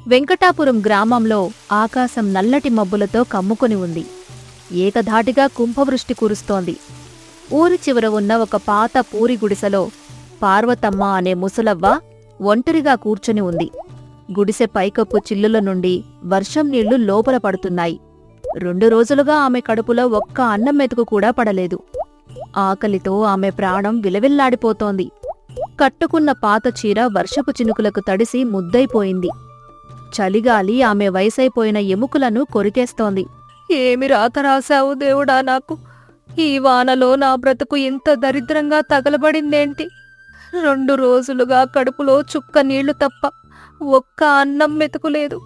వెంకటాపురం గ్రామంలో ఆకాశం నల్లటి మబ్బులతో కమ్ముకొని ఉంది. ఏకధాటిగా కుంభవృష్టి కురుస్తోంది. ఊరి చివర ఉన్న ఒక పాత పూరి గుడిసెలో పార్వతమ్మ అనే ముసలవ్వ ఒంటరిగా కూర్చుని ఉంది. గుడిసె పైకప్పు చిల్లుల నుండి వర్షం నీళ్లు లోపల పడుతున్నాయి. 2 రోజులుగా ఆమె కడుపులో ఒక్క అన్నం మెతుకు కూడా పడలేదు. ఆకలితో ఆమె ప్రాణం విలవిల్లాడిపోతోంది. కట్టుకున్న పాత చీర వర్షపు చినుకులకు తడిసి ముద్దైపోయింది. చలిగాలి ఆమె వయసైపోయిన ఎముకలను కొరికేస్తోంది. ఏమి రాత రాశావు దేవుడా నాకు? ఈ వానలో నా బ్రతుకు ఇంత దరిద్రంగా తగలబడిందేంటి? 2 రోజులుగా కడుపులో చుక్క నీళ్లు తప్ప ఒక్క అన్నం మెతుకులేదు.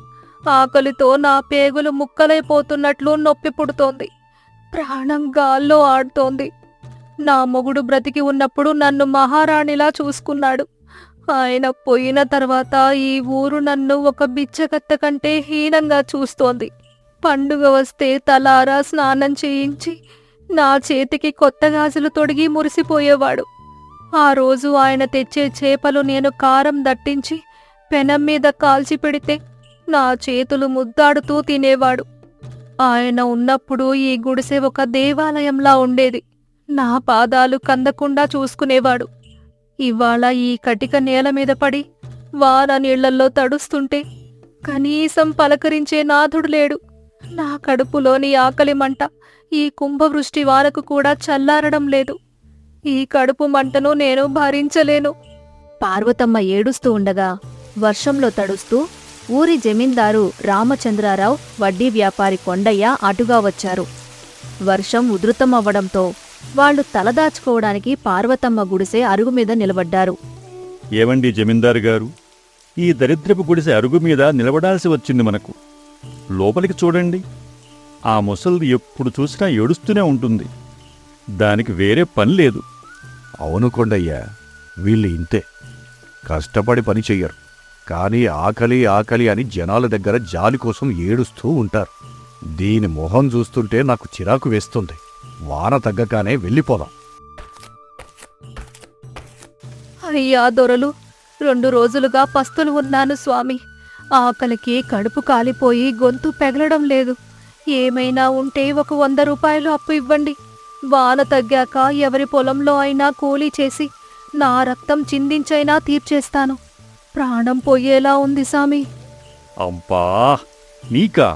ఆకలితో నా పేగులు ముక్కలైపోతున్నట్లు నొప్పి పుడుతోంది. ప్రాణం గాల్లో ఆడుతోంది. నా మొగుడు బ్రతికి ఉన్నప్పుడు నన్ను మహారాణిలా చూసుకున్నాడు. ఆయన పోయిన తర్వాత ఈ ఊరు నన్ను ఒక బిచ్చగత్త కంటే హీనంగా చూస్తోంది. పండుగ వస్తే తలారా స్నానం చేయించి నా చేతికి కొత్త గాజులు తొడిగి మురిసిపోయేవాడు. ఆ రోజు ఆయన తెచ్చే చేపలు నేను కారం దట్టించి పెనం మీద కాల్చి పెడితే నా చేతులు ముద్దాడుతూ తినేవాడు. ఆయన ఉన్నప్పుడు ఈ గుడిసె ఒక దేవాలయంలా ఉండేది. నా పాదాలు కందకుండా చూసుకునేవాడు. ఇవాళ ఈ కటిక నేల మీద పడి వాన నీళ్లల్లో తడుస్తుంటే కనీసం పలకరించే నాథుడు లేడు. నా కడుపులోని ఆకలి మంట ఈ కుంభవృష్టి వానకు కూడా చల్లారడం లేదు. ఈ కడుపు మంటను నేను భరించలేను. పార్వతమ్మ ఏడుస్తూ ఉండగా వర్షంలో తడుస్తూ ఊరి జమీందారు రామచంద్రారావు, వడ్డీ వ్యాపారి కొండయ్య అటుగా వచ్చారు. వర్షం ఉధృతమవ్వడంతో వాళ్లు తలదాచుకోవడానికి పార్వతమ్మ గుడిసె అరుగుమీద నిలబడ్డారు. ఏవండి జమీందారు గారు, ఈ దరిద్రపు గుడిసె అరుగుమీద నిలబడాల్సి వచ్చింది మనకు. లోపలికి చూడండి. ఆ ముసలిది ఎప్పుడు చూసినా ఏడుస్తూనే ఉంటుంది. దానికి వేరే పని లేదు. అవును కొండయ్యా, వీళ్ళు ఇంతే. కష్టపడి పని చెయ్యరు, కానీ ఆకలి ఆకలి అని జనాల దగ్గర జాలి కోసం ఏడుస్తూ ఉంటారు. దీని మొహం చూస్తుంటే నాకు చిరాకు వేస్తుంది. వాన తగ్గగానే వెళ్ళిపోదాం. అయ్యా దొరలు, 2 రోజులుగా పస్తులు ఉన్నాను స్వామి. ఆకలికి కడుపు కాలిపోయి గొంతు పెగలడం లేదు. ఏమైనా ఉంటే ఒక 100 రూపాయలు అప్పు ఇవ్వండి. వాన తగ్గాక ఎవరి పొలంలో అయినా కూలీ చేసి నా రక్తం చిందించైనా తీర్చేస్తాను. ప్రాణం పోయేలా ఉంది సామి. అబ్బా, నీకా?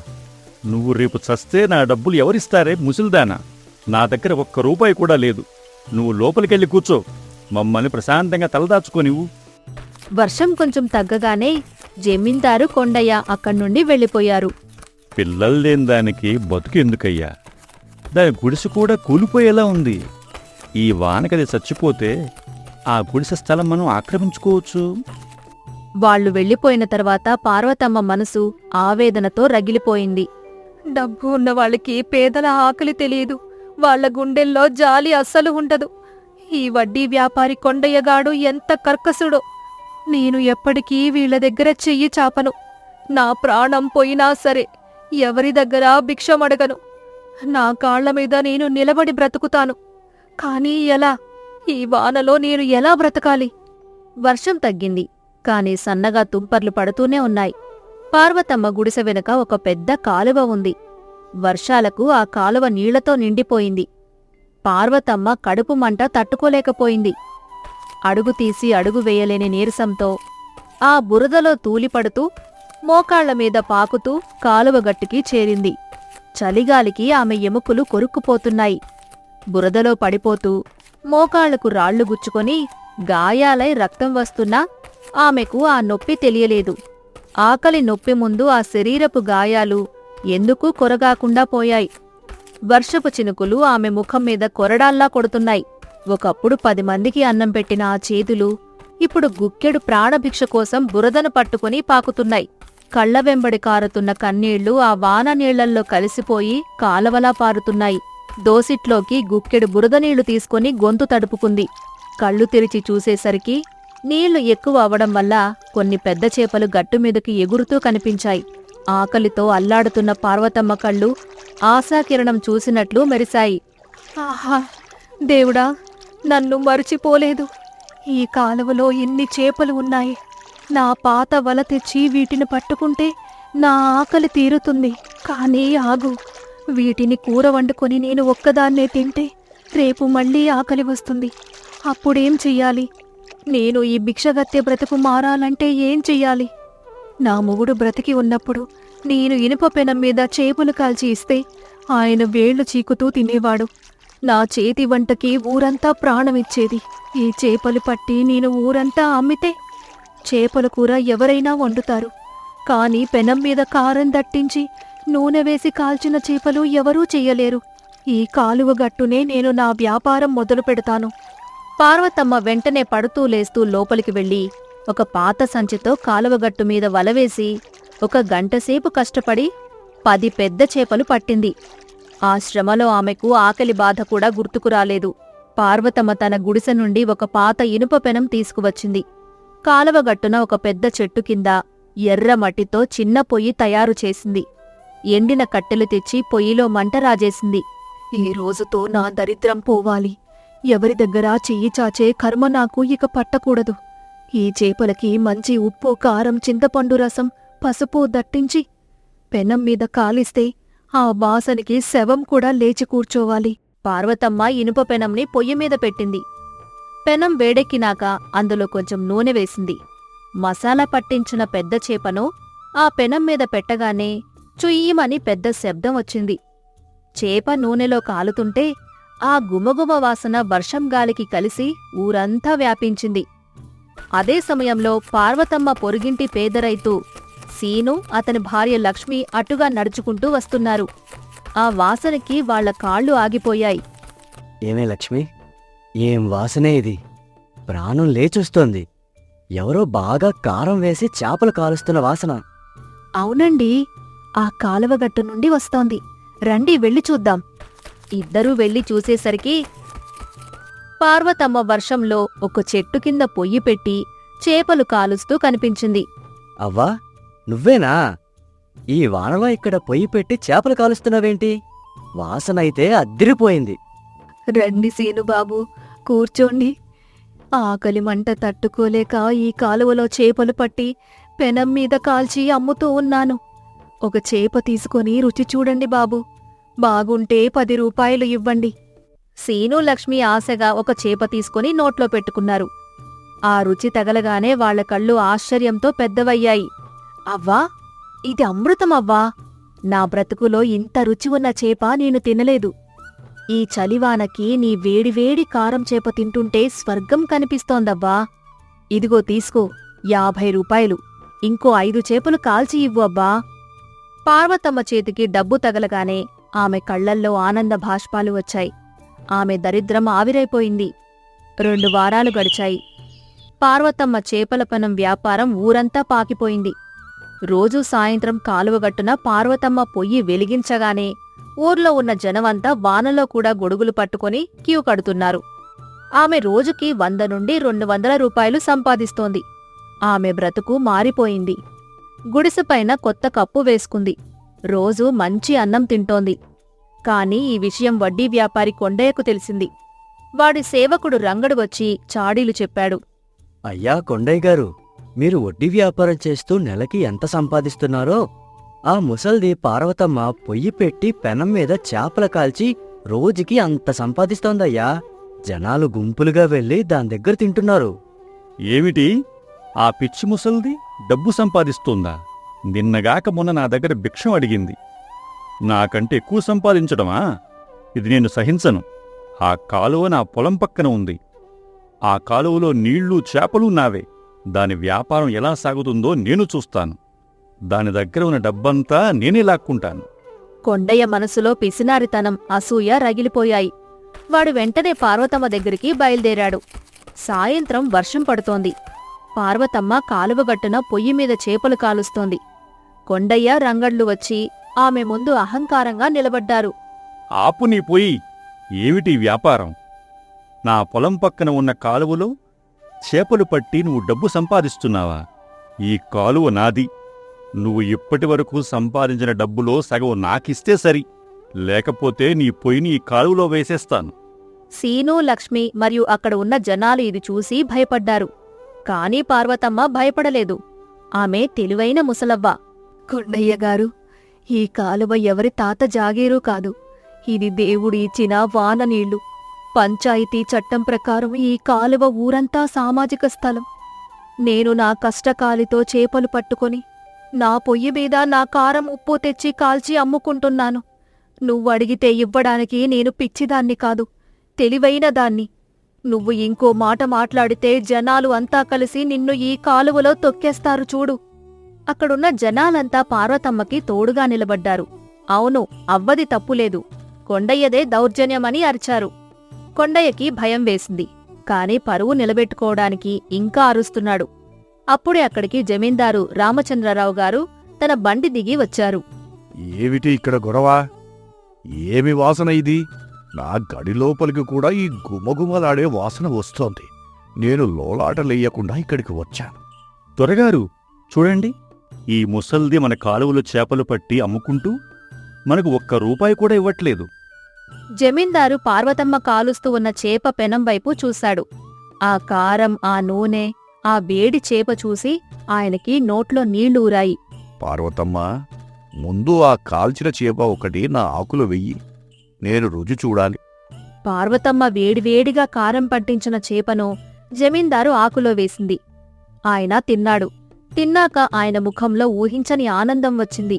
నువ్వు రేపు చస్తే నా డబ్బులు ఎవరిస్తారే ముసలిదానా? నా దగ్గర 1 రూపాయి కూడా లేదు. నువ్వు లోపలికెళ్ళి కూర్చో. మమ్మల్ని ప్రశాంతంగా తలదాచుకోనివ్వు. వర్షం కొంచెం తగ్గగానే జమీందారు కొండయ్య అక్కడ్నుండి వెళ్ళిపోయారు. పిల్లలు లేని దానికి బతుకు ఎందుకయ్యా? దాని గుడిసె కూడా కూలిపోయేలా ఉంది. ఈ వానకది చచ్చిపోతే ఆ గుడిసె స్థలం మనం ఆక్రమించుకోవచ్చు. వాళ్లు వెళ్లిపోయిన తర్వాత పార్వతమ్మ మనసు ఆవేదనతో రగిలిపోయింది. డబ్బు ఉన్న వాళ్ళకి పేదల ఆకలి తెలియదు. వాళ్ల గుండెల్లో జాలి అస్సలు ఉండదు. ఈ వడ్డీ వ్యాపారి కొండయ్యగాడు ఎంత కర్కసుడో. నేను ఎప్పటికీ వీళ్ల దగ్గర చెయ్యి చాపను. నా ప్రాణం పోయినా సరే ఎవరి దగ్గర భిక్షమడగను. నా కాళ్ల మీద నేను నిలబడి బ్రతుకుతాను. కానీ ఎలా? ఈ వానలో నేను ఎలా బ్రతకాలి? వర్షం తగ్గింది, కాని సన్నగా తుంపర్లు పడుతూనే ఉన్నాయి. పార్వతమ్మ గుడిసె వెనుక ఒక పెద్ద కాలువ ఉంది. వర్షాలకు ఆ కాలువ నీళ్లతో నిండిపోయింది. పార్వతమ్మ కడుపు మంట తట్టుకోలేకపోయింది. అడుగు తీసి అడుగు వేయలేని నీరసంతో ఆ బురదలో తూలిపడుతూ మోకాళ్ల మీద పాకుతూ కాలువ గట్టుకి చేరింది. చలిగాలికి ఆమె ఎముకలు కొరుక్కుపోతున్నాయి. బురదలో పడిపోతూ మోకాళ్లకు రాళ్లు గుచ్చుకొని గాయాలై రక్తం వస్తున్నా ఆమెకు ఆ నొప్పి తెలియలేదు. ఆకలి నొప్పి ముందు ఆ శరీరపు గాయాలు ఎందుకూ కొరగాకుండా పోయాయి. వర్షపు చినుకులు ఆమె ముఖం మీద కొరడాల్లా కొడుతున్నాయి. ఒకప్పుడు 10 మందికి అన్నం పెట్టిన ఆ చేతులు ఇప్పుడు గుక్కెడు ప్రాణభిక్ష కోసం బురదను పట్టుకుని పాకుతున్నాయి. కళ్ల వెంబడి కారుతున్న కన్నీళ్లు ఆ వాన నీళ్లల్లో కలిసిపోయి కాలవలా పారుతున్నాయి. దోసిట్లోకి గుక్కెడు బురద నీళ్లు తీసుకుని గొంతు తడుపుకుంది. కళ్ళు తెరిచి చూసేసరికి నీళ్లు ఎక్కువ అవడం వల్ల కొన్ని పెద్ద చేపలు గట్టుమీదకి ఎగురుతూ కనిపించాయి. ఆకలితో అల్లాడుతున్న పార్వతమ్మ కళ్ళు ఆశాకిరణం చూసినట్లు మెరిశాయి. ఆహా, దేవుడా, నన్ను మరిచిపోలేదు. ఈ కాలువలో ఇన్ని చేపలు ఉన్నాయి. నా పాత వల తెచ్చి వీటిని పట్టుకుంటే నా ఆకలి తీరుతుంది. కానీ ఆగు, వీటిని కూర వండుకొని నేను ఒక్కదాన్నే తింటే రేపు మళ్ళీ ఆకలి వస్తుంది. అప్పుడేం చెయ్యాలి? నేను ఈ భిక్షగత్తె బ్రతుకు మారాలంటే ఏం చెయ్యాలి? నా మొగుడు బ్రతికి ఉన్నప్పుడు నేను ఇనుప పెనం మీద చేపలు కాల్చి ఇస్తే ఆయన వేళ్లు చీకుతూ తినేవాడు. నా చేతి వంటకి ఊరంతా ప్రాణమిచ్చేది. ఈ చేపలు పట్టి నేను ఊరంతా అమ్మితే చేపల కూర ఎవరైనా వండుతారు. కానీ పెనం మీద కారం దట్టించి నూనె వేసి కాల్చిన చేపలు ఎవరూ చెయ్యలేరు. ఈ కాలువ గట్టునే నేను నా వ్యాపారం మొదలు పెడతాను. పార్వతమ్మ వెంటనే పడుతూ లేస్తూ లోపలికి వెళ్ళి ఒక పాత సంచితో కాలువగట్టు మీద వలవేసి 1 గంటసేపు కష్టపడి 10 పెద్ద చేపలు పట్టింది. ఆ శ్రమలో ఆమెకు ఆకలి బాధ కూడా గుర్తుకు రాలేదు. పార్వతమ్మ తన గుడిసె నుండి ఒక పాత ఇనుప పెనం తీసుకువచ్చింది. కాలువగట్టున ఒక పెద్ద చెట్టు కింద ఎర్ర మట్టితో చిన్న పొయ్యి తయారు చేసింది. ఎండిన కట్టెలు తెచ్చి పొయ్యిలో మంట రాజేసింది. ఈ రోజుతో నా దరిద్రం పోవాలి. ఎవరి దగ్గర చెయ్యి చాచే కర్మ నాకు ఇక పట్టకూడదు. ఈ చేపలకి మంచి ఉప్పు, కారం, చింతపండు రసం, పసుపు దట్టించి పెనం మీద కాలిస్తే ఆ వాసనకి శవం కూడా లేచి కూర్చోవాలి. పార్వతమ్మ ఇనుప పెనంని పొయ్యి మీద పెట్టింది. పెనం వేడెక్కినాక అందులో కొంచెం నూనె వేసింది. మసాలా పట్టించిన పెద్ద చేపను ఆ పెనం మీద పెట్టగానే చుయ్యమని పెద్ద శబ్దం వచ్చింది. చేప నూనెలో కాలుతుంటే ఆ గుమగుమ వాసన వర్షం గాలికి కలిసి ఊరంతా వ్యాపించింది. అదే సమయంలో పార్వతమ్మ పొరుగింటి పేదరైతు సీను, అతని భార్య లక్ష్మి అటుగా నడుచుకుంటూ వస్తున్నారు. ఆ వాసనకి వాళ్ల కాళ్ళు ఆగిపోయాయి. ఏమే లక్ష్మి, ఏం వాసనే ఇది? ప్రాణం లేచొస్తోంది. ఎవరో బాగా కారం వేసి చేపలు కాలుస్తున్న వాసన. అవునండి, ఆ కాలువగట్టు నుండి వస్తోంది. రండి వెళ్ళి చూద్దాం. ఇద్దరూ వెళ్లి చూసేసరికి పార్వతమ్మ వర్షంలో ఒక చెట్టు కింద పొయ్యి పెట్టి చేపలు కాలుస్తూ కనిపించింది. అవ్వా, నువ్వేనా? ఈ వానలో ఇక్కడ పొయ్యి పెట్టి చేపలు కాలుస్తున్నావేంటి? వాసనైతే అద్దిరిపోయింది. రండి సీనుబాబు, కూర్చోండి. ఆకలి మంట తట్టుకోలేక ఈ కాలువలో చేపలు పట్టి పెనం మీద కాల్చి అమ్ముతూ ఉన్నాను. ఒక చేప తీసుకొని రుచి చూడండి బాబు. బాగుంటే 10 రూపాయలు ఇవ్వండి. సీను, లక్ష్మి ఆశగా ఒక చేప తీసుకొని నోట్లో పెట్టుకున్నారు. ఆ రుచి తగలగానే వాళ్ల కళ్ళు ఆశ్చర్యంతో పెద్దవయ్యాయి. అవ్వా, ఇది అమృతమవ్వా! నా బ్రతుకులో ఇంత రుచి ఉన్న చేప నేను తినలేదు. ఈ చలివానకి నీ వేడివేడి కారం చేప తింటుంటే స్వర్గం కనిపిస్తోందవ్వా. ఇదిగో తీసుకో, 50 రూపాయలు. ఇంకో 5 చేపలు కాల్చి ఇవ్వు అబ్బా. పార్వతమ్మ చేతికి డబ్బు తగలగానే ఆమె కళ్లల్లో ఆనంద భాష్పాలు వచ్చాయి. ఆమె దరిద్రం ఆవిరైపోయింది. 2 వారాలు గడిచాయి. పార్వతమ్మ చేపల పనం వ్యాపారం ఊరంతా పాకిపోయింది. రోజూ సాయంత్రం కాలువగట్టున పార్వతమ్మ పొయ్యి వెలిగించగానే ఊర్లో ఉన్న జనమంతా వానలో కూడా గొడుగులు పట్టుకొని క్యూ కడుతున్నారు. ఆమె రోజుకి 100 నుండి 200 రూపాయలు సంపాదిస్తోంది. ఆమె బ్రతుకు మారిపోయింది. గుడిసెపైన కొత్త కప్పు వేసుకుంది. రోజూ మంచి అన్నం తింటోంది. కాని ఈ విషయం వడ్డీ వ్యాపారి కొండయ్యకు తెలిసింది. వాడి సేవకుడు రంగడు వచ్చి చాడీలు చెప్పాడు. అయ్యా కొండయ్య గారు, మీరు వడ్డీ వ్యాపారం చేస్తూ నెలకి ఎంత సంపాదిస్తున్నారో ఆ ముసల్ది పార్వతమ్మ పొయ్యి పెట్టి పెనం మీద చేపలు కాల్చి రోజుకి అంత సంపాదిస్తోందయ్యా. జనాలు గుంపులుగా వెళ్లి దాని దగ్గర తింటున్నారు. ఏమిటి? ఆ పిచ్చి ముసల్ది డబ్బు సంపాదిస్తోందా? నిన్నగాక మొన్న నా దగ్గర భిక్షం అడిగింది. నాకంటే ఎక్కువ సంపాదించడమా? ఇది నేను సహించను. ఆ కాలువ నా పొలం పక్కన ఉంది. ఆ కాలువలో నీళ్లు, చేపలు నావే. దాని వ్యాపారం ఎలా సాగుతుందో నేను చూస్తాను. దాని దగ్గర ఉన్న డబ్బంతా నేనే లాక్కుంటాను. కొండయ్య మనసులో పిసినారితనం, అసూయ రగిలిపోయాయి. వాడు వెంటనే పార్వతమ్మ దగ్గరికి బయలుదేరాడు. సాయంత్రం వర్షం పడుతోంది. పార్వతమ్మ కాలువగట్టున పొయ్యి మీద చేపలు కాలుస్తోంది. కొండయ్య, రంగళ్ళు వచ్చి ఆమె ముందు అహంకారంగా నిలబడ్డారు. ఆపు నీ పోయి! ఏమిటి వ్యాపారం? నా పొలం పక్కన ఉన్న కాలువలో చేపలు పట్టి నువ్వు డబ్బు సంపాదిస్తున్నావా? ఈ కాలువ నాది. నువ్వు ఇప్పటివరకు సంపాదించిన డబ్బులో సగం నాకిస్తే సరి. లేకపోతే నీ పొయ్యిని ఈ కాలువలో వేసేస్తాను. సీను, లక్ష్మి మరియు అక్కడ ఉన్న జనాలు ఇది చూసి భయపడ్డారు. కాని పార్వతమ్మ భయపడలేదు. ఆమె తెలివైన ముసలవ్వ. కొండయ్యగారు, ఈ కాలువ ఎవరి తాత జాగీరు కాదు. ఇది దేవుడి ఇచ్చిన వాన నీళ్లు. పంచాయతీ చట్టం ప్రకారం ఈ కాలువ ఊరంతా సామాజిక స్థలం. నేను నా కష్టకాలితో చేపలు పట్టుకొని నా పొయ్యి మీద నా కారం ఉప్పు తెచ్చి కాల్చి అమ్ముకుంటున్నాను. నువ్వడిగితే ఇవ్వడానికి నేను పిచ్చిదాన్ని కాదు, తెలివైన దాన్ని. నువ్వు ఇంకో మాట మాట్లాడితే జనాలు అంతా కలిసి నిన్ను ఈ కాలువలో తొక్కేస్తారు చూడు. అక్కడున్న జనాలంతా పార్వతమ్మకి తోడుగా నిలబడ్డారు. అవును, అవ్వది తప్పులేదు, కొండయ్యదే దౌర్జన్యమని అరిచారు. కొండయ్యకి భయం వేసింది, కాని పరువు నిలబెట్టుకోవడానికి ఇంకా అరుస్తున్నాడు. అప్పుడే అక్కడికి జమీందారు రామచంద్రరావు గారు తన బండి దిగి వచ్చారు. ఏమిటి ఇక్కడ గొడవ? ఏమి వాసన ఇది? నా గడి లోపలికి కూడా ఈ గుమగుమలాడే వాసన వస్తోంది. నేను లోలాటలెయ్యకుండా ఇక్కడికి వచ్చాను. త్వరగారు చూడండి, ఈ ముసల్ది మన కాలువలో చేపలు పట్టి అమ్ముకుంటూ మనకు ఒక్క రూపాయి కూడా ఇవ్వట్లేదు. జమీందారు పార్వతమ్మ కాలుస్తూ ఉన్న చేప పెనం వైపు చూశాడు. ఆ కారం, ఆ నూనె, ఆ వేడి చేప చూసి ఆయనకి నోట్లో నీళ్లూరాయి. పార్వతమ్మ, ముందు ఆ కాల్చిన చేప ఒకటి నా ఆకులు వెయ్యి, నేను రుచి చూడాలి. పార్వతమ్మ వేడివేడిగా కారం పట్టించిన చేపను జమీందారు ఆకులో వేసింది. ఆయన తిన్నాడు. తిన్నాక ఆయన ముఖంలో ఊహించని ఆనందం వచ్చింది.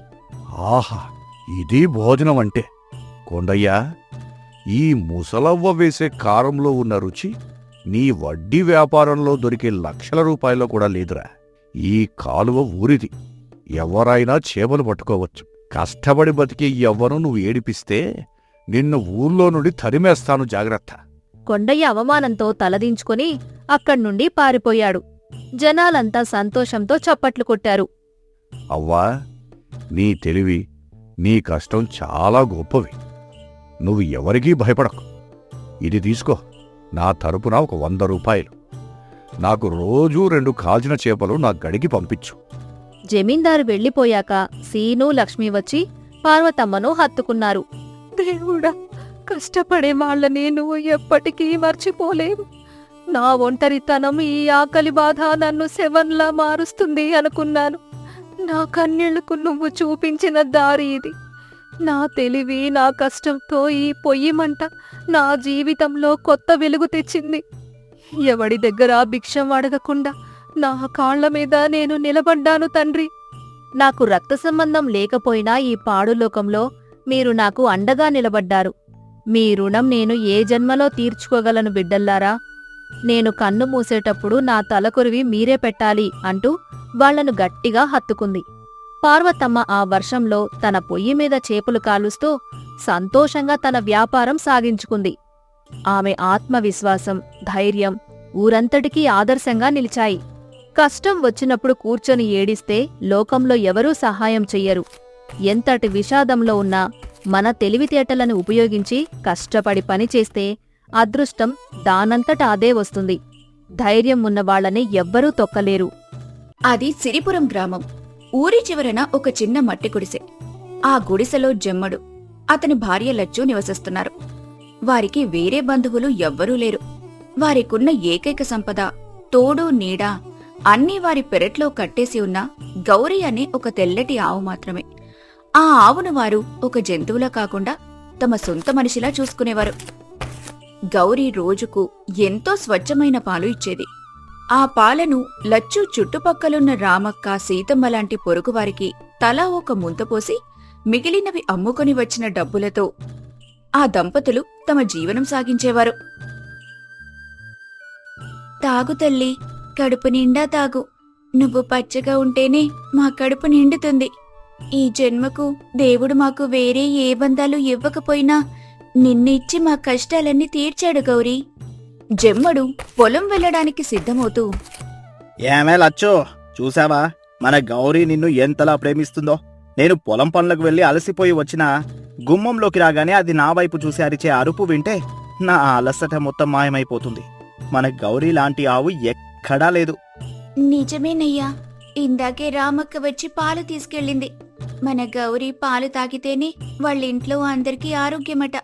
ఆహా, ఇది భోజనం అంటే! కొండయ్యా, ఈ ముసలవ్వ వేసే కారంలో ఉన్న రుచి నీ వడ్డీ వ్యాపారంలో దొరికే లక్షల రూపాయల్లో కూడా లేదురా. ఈ కాలువ ఊరిది, ఎవరైనా చేపలు పట్టుకోవచ్చు. కష్టపడి బతికే ఎవ్వరూ నువ్వు ఏడిపిస్తే నిన్ను ఊర్లో నుండి తరిమేస్తాను, జాగ్రత్త. కొండయ్య అవమానంతో తలదించుకుని అక్కడ్నుండి పారిపోయాడు. జనాలంతా సంతోషంతో చప్పట్లు కొట్టారు. అవ్వా, నీ తెలివి, నీ కష్టం చాలా గొప్పవి. నువ్వు ఎవరికీ భయపడకు. ఇది తీసుకో, నా తరపున ఒక 100 రూపాయలు. నాకు రోజూ 2 కాల్చిన చేపలు నా గడికి పంపించు. జమీందారు వెళ్ళిపోయాక సీను, లక్ష్మి వచ్చి పార్వతమ్మను హత్తుకున్నారు. దేవుడా, కష్టపడే వాళ్ళని నువ్వు ఎప్పటికీ మర్చిపోలేవు. నా ఒంటరితనం, ఈ ఆకలి బాధ నన్ను శవంలా మారుస్తుంది అనుకున్నాను. నా కన్నీళ్లకు నువ్వు చూపించిన దారి ఇది. నా తెలివి, నా కష్టంతో ఈ పొయ్యి మంట నా జీవితంలో కొత్త వెలుగు తెచ్చింది. ఎవడి దగ్గర భిక్షం అడగకుండా నా కాళ్ల మీద నేను నిలబడ్డాను తండ్రి. నాకు రక్త సంబంధం లేకపోయినా ఈ పాడులోకంలో మీరు నాకు అండగా నిలబడ్డారు. మీ రుణం నేను ఏ జన్మలో తీర్చుకోగలను బిడ్డల్లారా. నేను కన్ను మూసేటప్పుడు నా తలకొరివి మీరే పెట్టాలి అంటూ వాళ్లను గట్టిగా హత్తుకుంది. పార్వతమ్మ ఆ వర్షంలో తన పొయ్యి మీద చేపలు కాలుస్తూ సంతోషంగా తన వ్యాపారం సాగించుకుంది. ఆమె ఆత్మవిశ్వాసం, ధైర్యం ఊరంతటికీ ఆదర్శంగా నిలిచాయి. కష్టం వచ్చినప్పుడు కూర్చొని ఏడిస్తే లోకంలో ఎవరూ సహాయం చెయ్యరు. ఎంతటి విషాదంలో ఉన్నా మన తెలివితేటలను ఉపయోగించి కష్టపడి పనిచేస్తే అదృష్టం దానంతట అదే వస్తుంది. ధైర్యం ఉన్నవాళ్లని ఎవ్వరూ తొక్కలేరు. అది సిరిపురం గ్రామం. ఊరి చివరన ఒక చిన్న మట్టి గుడిసె. ఆ గుడిసెలో జమ్మడు, అతని భార్య లచ్చు నివసిస్తున్నారు. వారికి వేరే బంధువులు ఎవ్వరూ లేరు. వారికున్న ఏకైక సంపద, తోడు నీడ అన్నీ వారి పెరట్లో కట్టేసి ఉన్న గౌరీ అనే ఒక తెల్లటి ఆవు మాత్రమే. ఆ ఆవును వారు ఒక జంతువులా కాకుండా తమ సొంత మనిషిలా చూసుకునేవారు. గౌరీ రోజుకు ఎంతో స్వచ్ఛమైన పాలు ఇచ్చేది. ఆ పాలను లచ్చు చుట్టుపక్కలున్న రామక్క, సీతమ్మ లాంటి పొరుగువారికి తలా ఒక ముంతపోసి మిగిలినవి అమ్ముకొని వచ్చిన డబ్బులతో ఆ దంపతులు తమ జీవనం సాగించేవారు. తాగు తల్లి, కడుపు నిండా తాగు. నువ్వు పచ్చగా ఉంటేనే మా కడుపు నిండుతుంది. ఈ జన్మకు దేవుడు మాకు వేరే ఏ బంధాలు ఇవ్వకపోయినా నిన్ను ఇచ్చి మా కష్టాలన్నీ తీర్చాడు గౌరీ. జమ్మడు పొలం వెళ్లడానికి సిద్ధమవుతూ, ఏమే లచ్చో, చూసావా మన గౌరీ నిన్ను ఎంతలా ప్రేమిస్తుందో? నేను పొలం పనులకు వెళ్లి అలసిపోయి వచ్చినా గుమ్మంలోకి రాగానే అది నా వైపు చూసి అరిచే అరుపు వింటే నా అలసట మొత్తం మాయమైపోతుంది. మన గౌరీ లాంటి ఆవు ఎక్కడా లేదు. నిజమేనయ్యా, ఇందాకే రామక్క వచ్చి పాలు తీసుకెళ్ళింది. మన గౌరీ పాలు తాగితేనే వాళ్ళింట్లో అందరికీ ఆరోగ్యమట.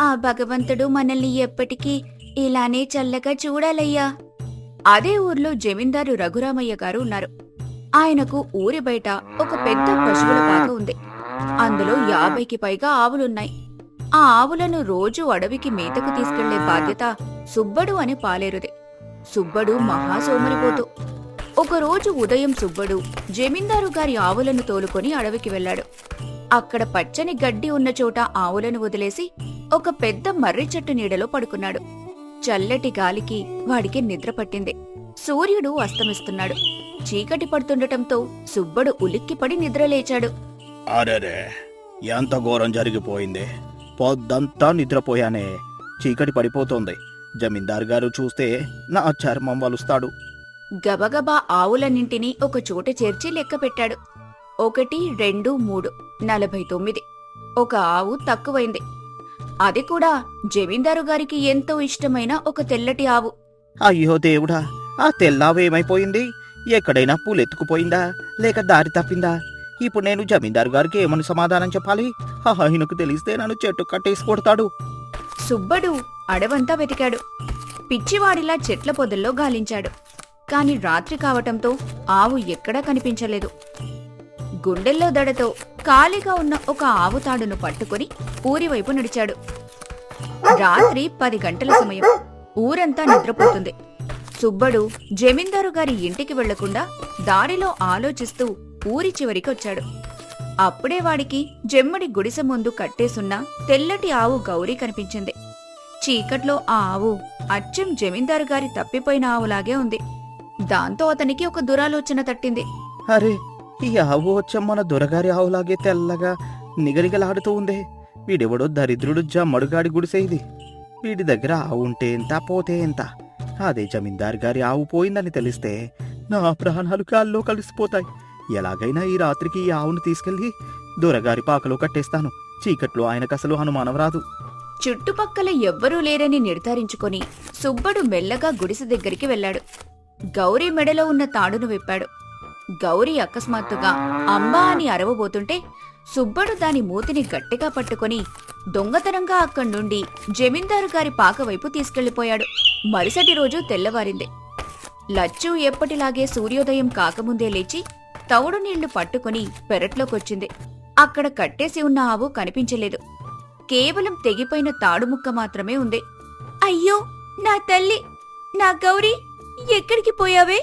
ఆ భగవంతుడు మనల్ని ఎప్పటికీ ఇలానే చల్లగా చూడాలయ్యా. అదే ఊర్లో జమీందారు రఘురామయ్య గారు ఉన్నారు. ఆయనకు ఊరి బయట ఒక పెద్ద పశువుల పాక ఉంది. అందులో 50కి పైగా ఆవులున్నాయి. ఆ ఆవులను రోజూ అడవికి మేతకు తీసుకెళ్లే బాధ్యత సుబ్బడు అనే పాలేరుది. సుబ్బడు మహా సోమరిపోతూ. ఒకరోజు ఉదయం సుబ్బడు జమీందారు గారి ఆవులను తోలుకొని అడవికి వెళ్లాడు. అక్కడ పచ్చని గడ్డి ఉన్న చోట ఆవులను వదిలేసి ఒక పెద్ద మర్రి చెట్టు నీడలో పడుకున్నాడు. చల్లటి గాలికి వాడికి నిద్ర పట్టింది. సూర్యుడు అస్తమిస్తున్నాడు. చీకటి పడుతుండటంతో సుబ్బడు ఉలిక్కిపడి నిద్రలేచాడు. అరెరే, ఎంత ఘోరం జరిగిపోయింది. పొద్దంతా నిద్రపోయానే, చీకటి పడిపోతోంది. జమీందారు గారు చూస్తే నా చర్మం వలుస్తాడు. గబగబా ఆవులన్నింటినీ ఒక చోట చేర్చి లెక్క పెట్టాడు. 1, 2, 3, 49. ఒక ఆవు తక్కువైంది. అది కూడా జమీందారు గారికి ఎంతో ఇష్టమైన ఒక తెల్లటి ఆవు. అయ్యో దేవుడా, ఆ తెల్లావు ఏమైపోయింది? ఎక్కడైనా పూలెత్తుకుపోయిందా, లేక దారి తప్పిందా? ఇప్పుడు నేను జమీందారు గారికి ఏమని సమాధానం చెప్పాలి? ఆయనకు తెలిస్తే నన్ను చెట్టు కట్టేసి కొడతాడు. సుబ్బడు అడవంతా వెతికాడు. పిచ్చివాడిలా చెట్ల పొదల్లో గాలించాడు. కాని రాత్రి కావటంతో ఆవు ఎక్కడా కనిపించలేదు. గుండెల్లో దడతో ఖాళీగా ఉన్న ఒక ఆవు తాడును పట్టుకుని ఊరివైపు నడిచాడు. రాత్రి 10 గంటల సమయం. ఊరంతా నిద్రపోతుంది. సుబ్బడు జమీందారు గారి ఇంటికి వెళ్లకుండా దారిలో ఆలోచిస్తూ ఊరి చివరికి వచ్చాడు. అప్పుడే వాడికి జమ్మడి గుడిసె ముందు కట్టేసున్న తెల్లటి ఆవు గౌరీ కనిపించింది. చీకట్లో ఆ ఆవు అచ్చం జమీందారు గారి తప్పిపోయిన ఆవులాగే ఉంది. దాంతో అతనికి ఒక దురాలోచన తట్టింది. అరే, ఈ ఆవు వచ్చం మన దొరగారి ఆవులాగే తెల్లగా నిగనిగలాడుతూ ఉందే. వీడెవడో దరిద్రుడు జమ్మడుగాడి గుడిసే ఇది. వీడి దగ్గర ఆవు ఉంటే ఎంత, పోతే ఎంత. అదే జమీందారు గారి ఆవు పోయిందని తెలిస్తే నా ప్రాణాలు గాల్లో కలిసిపోతాయి. ఎలాగైనా ఈ రాత్రికి ఈ ఆవును తీసుకెళ్లి దొరగారి పాకలో కట్టేస్తాను. చీకట్లో ఆయనకసలు అనుమానం రాదు. చుట్టుపక్కల ఎవ్వరూ లేరని నిర్ధారించుకొని సుబ్బడు మెల్లగా గుడిసె దగ్గరికి వెళ్లాడు. గౌరీ మెడలో ఉన్న తాడును విప్పాడు. గౌరీ అకస్మాత్తుగా అమ్మా అని అరవబోతుంటే సుబ్బడు దాని మూతిని గట్టిగా పట్టుకొని దొంగతనంగా అక్కడి నుండి జమీందారు గారి పాక వైపు తీసుకెళ్లిపోయాడు. మరుసటి రోజు తెల్లవారింది. లచ్చు ఎప్పటిలాగే సూర్యోదయం కాకముందే లేచి తౌడు నీళ్లు పట్టుకుని పెరట్లోకొచ్చింది. అక్కడ కట్టేసి ఉన్న ఆవు కనిపించలేదు. కేవలం తెగిపోయిన తాడుముక్క మాత్రమే ఉంది. అయ్యో, నా తల్లి, నా గౌరీ, ఎక్కడికి పోయావే?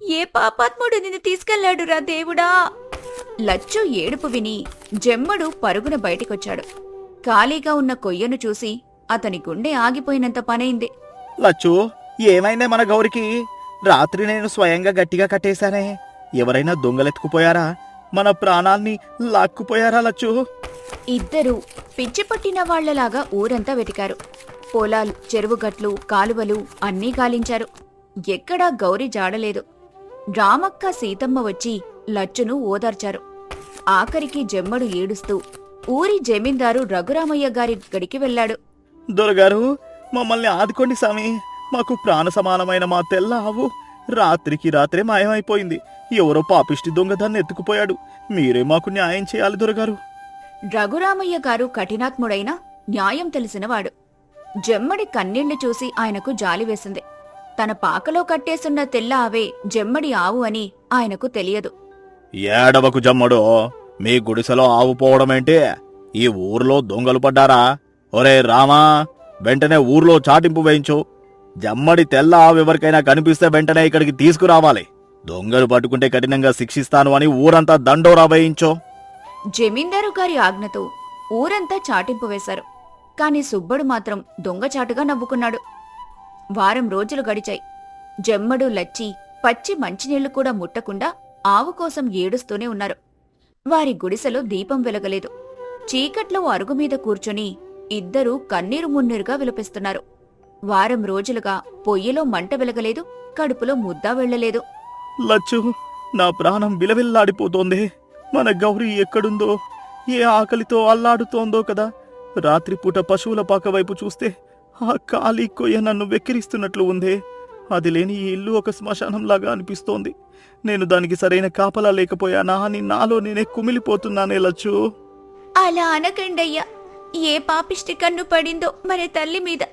ఏ పాపాత్ముడు నిన్ను తీసుకెళ్లాడురా దేవుడా! లచ్చు ఏడుపు విని జమ్మడు పరుగున బయటికొచ్చాడు. ఖాళీగా ఉన్న కొయ్యను చూసి అతని గుండె ఆగిపోయినంత పనైంది. లచ్చు, ఏమైందే మన గౌరికి? రాత్రి నేను స్వయంగా గట్టిగా కట్టేశానే. ఎవరైనా దొంగలెత్తుకుపోయారా? మన ప్రాణాల్ని లాక్కుపోయారా లచ్చు? ఇద్దరూ పిచ్చి పట్టిన వాళ్లలాగా ఊరంతా వెతికారు. పొలాలు, చెరువుగట్లు, కాలువలు అన్నీ గాలించారు. ఎక్కడా గౌరీ జాడలేదు. రామక్క, సీతమ్మ వచ్చి లచ్చును ఓదార్చారు. ఆఖరికి జమ్మడు ఏడుస్తూ ఊరి జమీందారు రఘురామయ్య గారి గడికి వెళ్లాడు. దొరగారు, మమ్మల్ని ఆదుకోండి స్వామి. మాకు ప్రాణ సమానమైన మా తెల్ల ఆవు రాత్రికి రాత్రే మాయమైపోయింది. ఎవరో పాపిష్టి దొంగ దాన్ని ఎత్తుకుపోయాడు. మీరే మాకు న్యాయం చేయాలి దొరగారు. రఘురామయ్య గారు కఠినాత్ముడైన న్యాయం తెలిసినవాడు. జమ్మడి కన్నీళ్లు చూసి ఆయనకు జాలి వేసింది. తన పాకలో కట్టేసున్న తెల్ల ఆవే జమ్మడి ఆవు అని ఆయనకు తెలియదు. ఏడవకు జమ్మడు, మీ గుడిసెలో ఆవు పోవడమేంటి? ఈ ఊర్లో దొంగలు పడ్డారా? ఒరే రామా, వెంటనే ఊర్లో చాటింపు వేయించు. జమ్మడి తెల్ల ఆవు ఎవరికైనా కనిపిస్తే వెంటనే ఇక్కడికి తీసుకురావాలి. దొంగలు పట్టుకుంటే కఠినంగా శిక్షిస్తాను అని ఊరంతా దండోరా వేయించో. జమీందారు గారి ఆజ్ఞతో ఊరంతా చాటింపు వేశారు. కాని సుబ్బడు మాత్రం దొంగచాటుగా నవ్వుకున్నాడు. వారం రోజులు గడిచాయి. జమ్మడు, లచ్చి పచ్చి మంచినీళ్లు కూడా ముట్టకుండా ఆవు కోసం ఏడుస్తూనే ఉన్నారు. వారి గుడిసెలో దీపం వెలగలేదు. చీకట్లో అరుగుమీద కూర్చొని ఇద్దరూ కన్నీరు మున్నీరుగా విలపిస్తున్నారు. వారం రోజులుగా పొయ్యిలో మంట వెలగలేదు, కడుపులో ముద్ద వెళ్లలేదు. లచ్చు, నా ప్రాణం విలవిల్లాడిపోతోంది. మన గౌరీ ఎక్కడుందో, ఏ ఆకలితో అల్లాడుతోందో కదా. రాత్రిపూట పశువుల పాక వైపు చూస్తే ఆ ఖాళీ కొయ్య నన్ను వెక్కిరిస్తున్నట్లు ఉందే. అది లేని ఈ ఇల్లు ఒక శ్మశానంలాగా అనిపిస్తోంది. నేను దానికి సరైన కాపలా లేకపోయానా అని నాలో నేనే కుమిలిపోతున్నానే లచ్చు. అలా అనకండయ్యా. ఏ పాపిష్టి కన్ను పడిందో మన తల్లి మీద.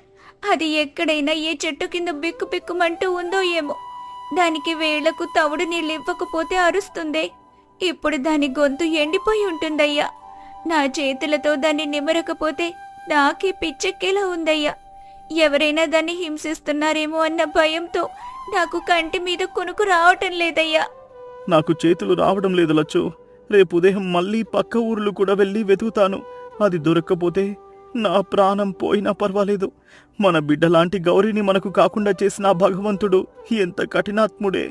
అది ఎక్కడైనా ఏ చెట్టు కింద బిక్కు బిక్కుమంటూ ఉందో ఏమో. దానికి వేళ్లకు తవుడు నీళ్ళు ఇవ్వకపోతే అరుస్తుందే. ఇప్పుడు దాని గొంతు ఎండిపోయి ఉంటుందయ్యా. నా చేతులతో దాన్ని నిమరకపోతే నాకే పిచ్చెక్కేలా ఉందయ్యా. ఎవరైనా దాన్ని హింసిస్తున్నారేమో అన్న భయంతో నాకు కంటి మీద కొనుకు రావటం లేదయ్యా. నాకు చేతులు రావడం లేదు లచ్చు. రేపు ఉదయం మళ్ళీ పక్క ఊర్లు కూడా వెళ్ళి వెతుకుతాను. అది దొరక్కపోతే నా ప్రాణం పోయినా పర్వాలేదు. మన బిడ్డలాంటి గౌరీని మనకు కాకుండా చేసిన ఆ భగవంతుడు ఎంత కఠినాత్ముడే.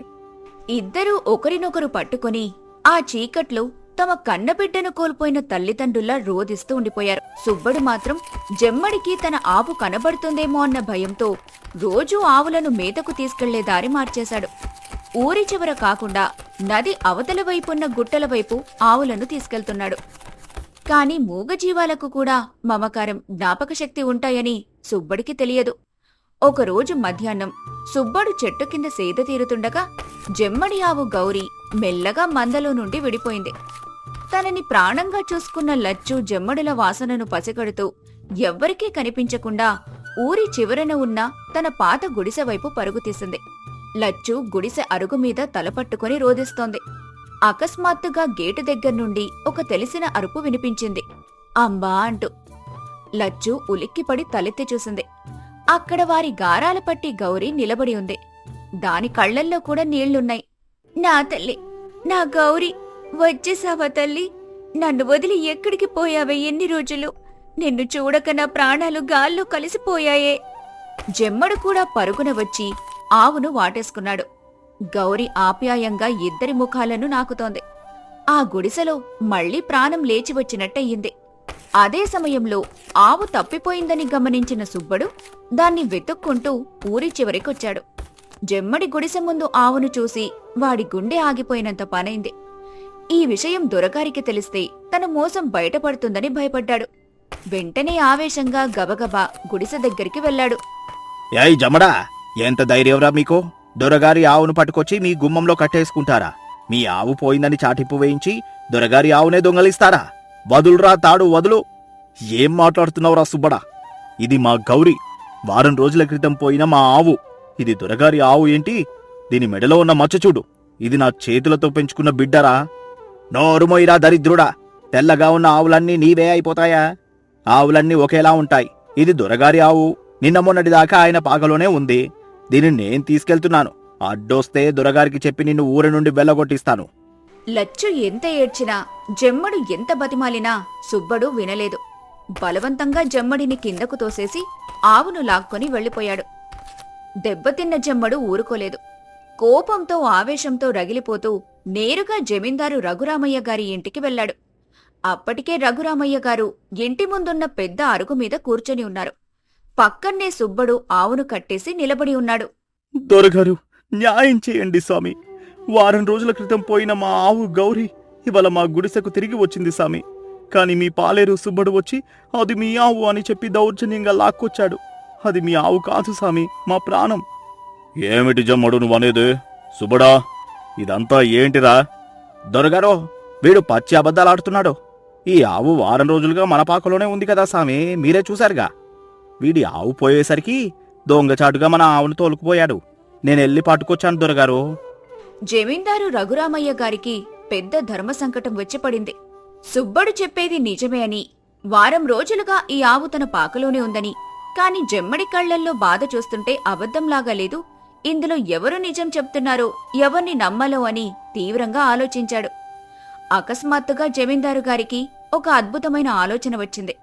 ఇద్దరూ ఒకరినొకరు పట్టుకొని ఆ చీకట్లో తమ కన్నబిడ్డను కోల్పోయిన తల్లిదండ్రుల్లా రోదిస్తూ ఉండిపోయారు. సుబ్బడు మాత్రం జమ్మడికి తన ఆవు కనబడుతుందేమో అన్న భయంతో రోజూ ఆవులను మేతకు తీసుకెళ్లే దారి మార్చేశాడు. ఊరి చివర కాకుండా నది అవతల వైపున్న గుట్టల వైపు ఆవులను తీసుకెళ్తున్నాడు. కాని మూగజీవాలకు కూడా మమకారం, జ్ఞాపకశక్తి ఉంటాయని సుబ్బడికి తెలియదు. ఒకరోజు మధ్యాహ్నం సుబ్బడు చెట్టు కింద సేద తీరుతుండగా జమ్మడి ఆవు గౌరీ మెల్లగా మందలో నుండి విడిపోయింది. తనని ప్రాణంగా చూసుకున్న లచ్చు జమ్మడుల వాసనను పసిగడుతూ ఎవ్వరికీ కనిపించకుండా ఊరి చివరన ఉన్న తన పాత గుడిసె వైపు పరుగు తీసింది. లచ్చు గుడిసె అరుగు మీద తలపట్టుకుని రోదిస్తోంది. అకస్మాత్తుగా గేటు దగ్గర్నుండి ఒక తెలిసిన అరుపు వినిపించింది, అంబా అంటూ. లచ్చు ఉలిక్కిపడి తలెత్తి చూసింది. అక్కడ వారి గారాల పట్టి గౌరీ నిలబడి ఉంది. దాని కళ్లల్లో కూడా నీళ్లున్నాయి. నా తల్లి, నా గౌరీ, వచ్చేసావా తల్లి? నన్ను వదిలి ఎక్కడికి పోయావే ఎన్ని రోజులు? నిన్ను చూడక నా ప్రాణాలు గాల్లో కలిసిపోయాయే. జమ్మడు కూడా పరుగున వచ్చి ఆవును వాటేసుకున్నాడు. గౌరీ ఆప్యాయంగా ఇద్దరి ముఖాలను నాకుతోంది. ఆ గుడిసెలో మళ్లీ ప్రాణం లేచి వచ్చినట్టయింది. అదే సమయంలో ఆవు తప్పిపోయిందని గమనించిన సుబ్బడు దాన్ని వెతుక్కుంటూ ఊరి చివరికొచ్చాడు. జమ్మడి గుడిసె ముందు ఆవును చూసి వాడి గుండె ఆగిపోయినంత పనైంది. ఈ విషయం దొరగారికి తెలిస్తే తన మోసం బయటపడుతుందని భయపడ్డాడు. వెంటనే ఆవేశంగా గబగబా గుడిసె దగ్గరికి వెళ్లాడు. ఏయ్ జమడా, ఎంత ధైర్యంరా మీకు? దొరగారి ఆవును పట్టుకొచ్చి మీ గుమ్మంలో కట్టేసుకుంటారా? మీ ఆవు పోయిందని చాటింపు వేయించి దొరగారి ఆవునే దొంగలిస్తారా? వదులురా తాడు, వదులు! ఏం మాట్లాడుతున్నావురా సుబ్బడా? ఇది మా గౌరీ, వారం రోజుల క్రితం పోయిన మా ఆవు. ఇది దొరగారి ఆవు ఏంటి? దీని మెడలో ఉన్న మచ్చ చూడు. ఇది నా చేతులతో పెంచుకున్న బిడ్డరా. నోరుమోయిరా దరిద్రుడా! తెల్లగా ఉన్న ఆవులన్నీ నీవే అయిపోతాయా? ఆవులన్నీ ఒకేలా ఉంటాయి. ఇది దొరగారి ఆవు. నిన్న మొన్నటిదాకా ఆయన పాకలోనే ఉంది. దీన్ని నేను తీసుకెళ్తున్నాను. అడ్డొస్తే దొరగారికి చెప్పి నిన్ను ఊరి నుండి వెళ్ళగొట్టిస్తాను. లచ్చు ఎంత ఏడ్చినా, జమ్మడు ఎంత బతిమాలినా సుబ్బడు వినలేదు. బలవంతంగా జమ్మడిని కిందకు తోసేసి ఆవును లాక్కొని వెళ్లిపోయాడు. దెబ్బతిన్న జమ్మడు ఊరుకోలేదు. కోపంతో ఆవేశంతో రగిలిపోతూ నేరుగా జమీందారు రఘురామయ్య గారి ఇంటికి వెళ్లాడు. అప్పటికే రఘురామయ్య గారు ఇంటి ముందున్న పెద్ద అరుగు మీద కూర్చొని ఉన్నారు. పక్కన్నే సుబ్బడు ఆవును కట్టేసి నిలబడి ఉన్నాడు. దొరగారు, న్యాయం చేయండి స్వామి. వారం రోజుల క్రితం పోయిన మా ఆవు గౌరీ ఇవాళ మా గుడిసెకు తిరిగి వచ్చింది స్వామి. కాని మీ పాలేరు సుబ్బడు వచ్చి అది మీ ఆవు అని చెప్పి దౌర్జన్యంగా లాక్కొచ్చాడు. అది మీ ఆవు కాదు స్వామి, మా ప్రాణం. ఏమిటి జమ్మడు నువ్వనేది? సుబ్బడా, ఇదంతా ఏంటిరా? దొరగారో, వీడు పచ్చి అబద్ధాలాడుతున్నాడు. ఈ ఆవు వారం రోజులుగా మన పాకలోనే ఉంది కదా స్వామి, మీరే చూశారుగా. వీడి ఆవు పోయేసరికి దొంగచాటుగా మన ఆవును తోలుకుపోయాడు. నేనెళ్ళి పట్టుకొచ్చాను దొరగారు. జమీందారు రఘురామయ్య గారికి పెద్ద ధర్మ సంకటం వచ్చి పడింది. సుబ్బడు చెప్పేది నిజమే అని, వారం రోజులుగా ఈ ఆవు తన పాకలోనే ఉందని, కాని జమ్మడి కళ్లల్లో బాధ చూస్తుంటే అబద్ధంలాగా లేదు. ఇందులో ఎవరు నిజం చెప్తున్నారో, ఎవరిని నమ్మలో అని తీవ్రంగా ఆలోచించాడు. అకస్మాత్తుగా జమీందారు గారికి ఒక అద్భుతమైన ఆలోచన వచ్చింది.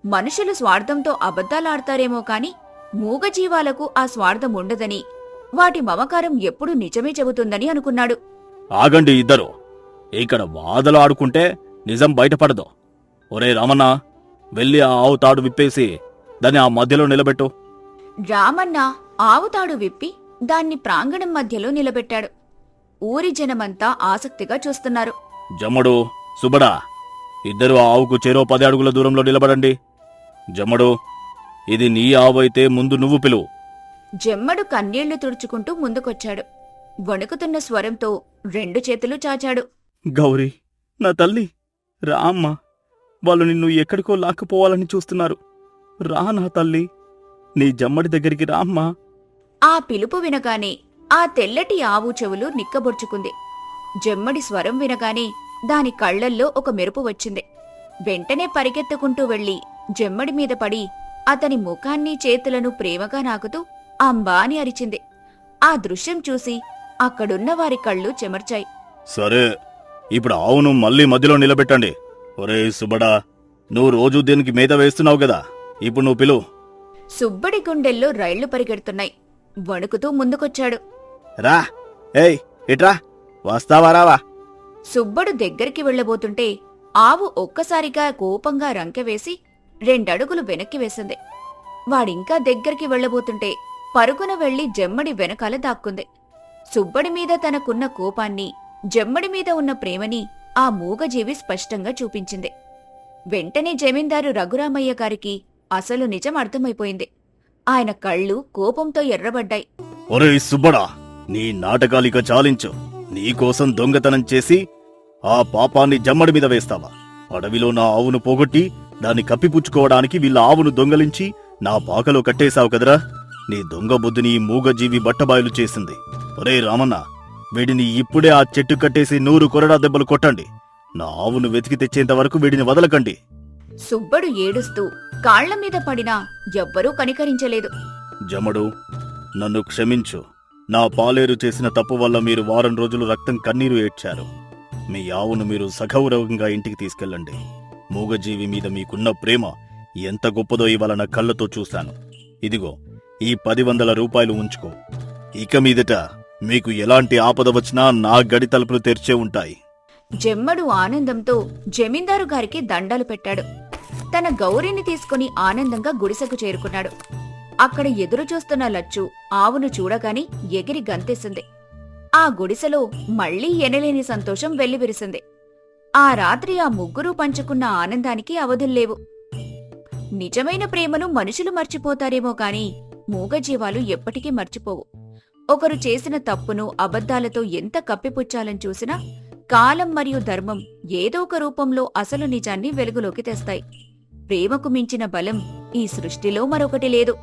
మనుషులు స్వార్థంతో అబద్ధాలాడతారేమో కాని మూగజీవాలకు ఆ స్వార్థం ఉండదని, వాటి మమకారం ఎప్పుడూ నిజమే చెబుతుందని అనుకున్నాడు. ఆగండి ఇద్దరు, ఇక్కడ వాదలు ఆడుకుంటే నిజం బయటపడదు. ఒరే రామన్న, వెళ్ళి ఆ ఆవు తాడు విప్పేసి దాన్ని ఆ మధ్యలో నిలబెట్టు. రామన్న ఆవుతాడు విప్పి దాన్ని ప్రాంగణం మధ్యలో నిలబెట్టాడు. ఊరి జనమంతా ఆసక్తిగా చూస్తున్నారు. జమ్మడు, సుబ్బడా, ఇద్దరు ఆవుకు చెరో 10 అడుగుల దూరంలో నిలబడండి. జమ్మడు, ఇది నీ ఆవు అయితే ముందు నువ్వు పిలువు. జమ్మడు కన్నీళ్లు తుడుచుకుంటూ ముందుకొచ్చాడు. వణుకుతున్న స్వరంతో 2 చేతులు చాచాడు. గౌరీ, నా తల్లి, రా అమ్మా. వాళ్ళు నిన్ను ఎక్కడికో లాక్కుపోవాలని చూస్తున్నారు. రా నా తల్లి, నీ జమ్మడి దగ్గరికి రా అమ్మా. ఆ పిలుపు వినగానే ఆ తెల్లటి ఆవు చెవులు నిక్కబొడుచుకుంది. జమ్మడి స్వరం వినగానే దాని కళ్లల్లో ఒక మెరుపు వచ్చింది. వెంటనే పరిగెత్తుకుంటూ వెళ్లి జమ్మడి మీద పడి అతని ముఖాన్ని చేతులను ప్రేమగా నాకుతూ అంబా అని అరిచింది. ఆ దృశ్యం చూసి అక్కడున్న వారి కళ్ళు చెమర్చాయి. సరే, ఇప్పుడు ఆవును మళ్ళీ మధ్యలో నిలబెట్టండి. ఒరే సుబ్బడా, నువ్వు రోజు దీనికి మేత వేస్తున్నావు కదా, ఇప్పుడు నువ్వు పిలు. సుబ్బడి గుండెల్లో రైళ్లు పరిగెడుతున్నాయి. వణుకుతూ ముందుకొచ్చాడు. రా, ఏయ్ ఇట్రా, వస్తావా రావా? సుబ్బడు దగ్గరికి వెళ్లబోతుంటే ఆవు ఒక్కసారిగా కోపంగా రంకెవేసి 2 అడుగులు వెనక్కి వేసింది. వాడింకా దగ్గరికి వెళ్లబోతుంటే పరుగున వెళ్లి జమ్మడి వెనకాల దాక్కుంది. సుబ్బడి మీద తనకున్న కోపాన్ని, జమ్మడి మీద ఉన్న ప్రేమని ఆ మూగజీవి స్పష్టంగా చూపించింది. వెంటనే జమీందారు రఘురామయ్య గారికి అసలు నిజం అర్థమైపోయింది. ఆయన కళ్ళు కోపంతో ఎర్రబడ్డాయి. ఒరే సుబ్బడా, నీ నాటకాలిక చాలించు. నీకోసం దొంగతనం చేసి ఆ పాపాన్ని జమ్మడి మీద వేస్తావా? అడవిలో నా ఆవును పోగొట్టి దాన్ని కప్పిపుచ్చుకోవడానికి వీళ్ళ ఆవును దొంగలించి నా పాకలో కట్టేశావు కదరా. నీ దొంగ బుద్ధిని ఈ మూగజీవి బట్టబాయలు చేసింది. ఒరే రామన్న, వీడిని ఇప్పుడే ఆ చెట్టు కట్టేసి 100 కొరడా దెబ్బలు కొట్టండి. నా ఆవును వెతికి తెచ్చేంత వరకు వీడిని వదలకండి. సుబ్బడు ఏడుస్తూ కాళ్ల మీద పడినా ఎవ్వరూ కనికరించలేదు. జమడు, నన్ను క్షమించు. నా పాలేరు చేసిన తప్పు వల్ల మీరు వారం రోజులు రక్తం కన్నీరు ఏడ్చారు. మీ ఆవును మీరు సగౌరవంగా ఇంటికి తీసుకెళ్ళండి. మూగజీవి మీద మీకున్న ప్రేమ ఎంత గొప్పదో ఇవాళ నా కళ్ళతో చూశాను. ఇదిగో, ఈ 10 రూపాయలు ఉంచుకో. ఇక మీదట మీకు ఎలాంటి ఆపద వచ్చినా నా గడి తలుపులు తెరిచే ఉంటాయి. జమ్మడు ఆనందంతో జమీందారు గారికి దండాలు పెట్టాడు. తన గౌరీని తీసుకుని ఆనందంగా గుడిసెకు చేరుకున్నాడు. అక్కడ ఎదురు చూస్తున్న లచ్చు ఆవును చూడగాని ఎగిరి గంతేసింది. ఆ గుడిసెలో మళ్లీ ఎనలేని సంతోషం వెల్లివిరిసింది. ఆ రాత్రి ఆ ముగ్గురూ పంచుకున్న ఆనందానికి అవధుల్లేవు. నిజమైన ప్రేమను మనుషులు మర్చిపోతారేమో కాని మూగజీవాలు ఎప్పటికీ మర్చిపోవు. ఒకరు చేసిన తప్పును అబద్ధాలతో ఎంత కప్పిపుచ్చాలని చూసినా కాలం మరియు ధర్మం ఏదో ఒక రూపంలో అసలు నిజాన్ని వెలుగులోకి తెస్తాయి. ప్రేమకు మించిన బలం ఈ సృష్టిలో మరొకటి లేదు.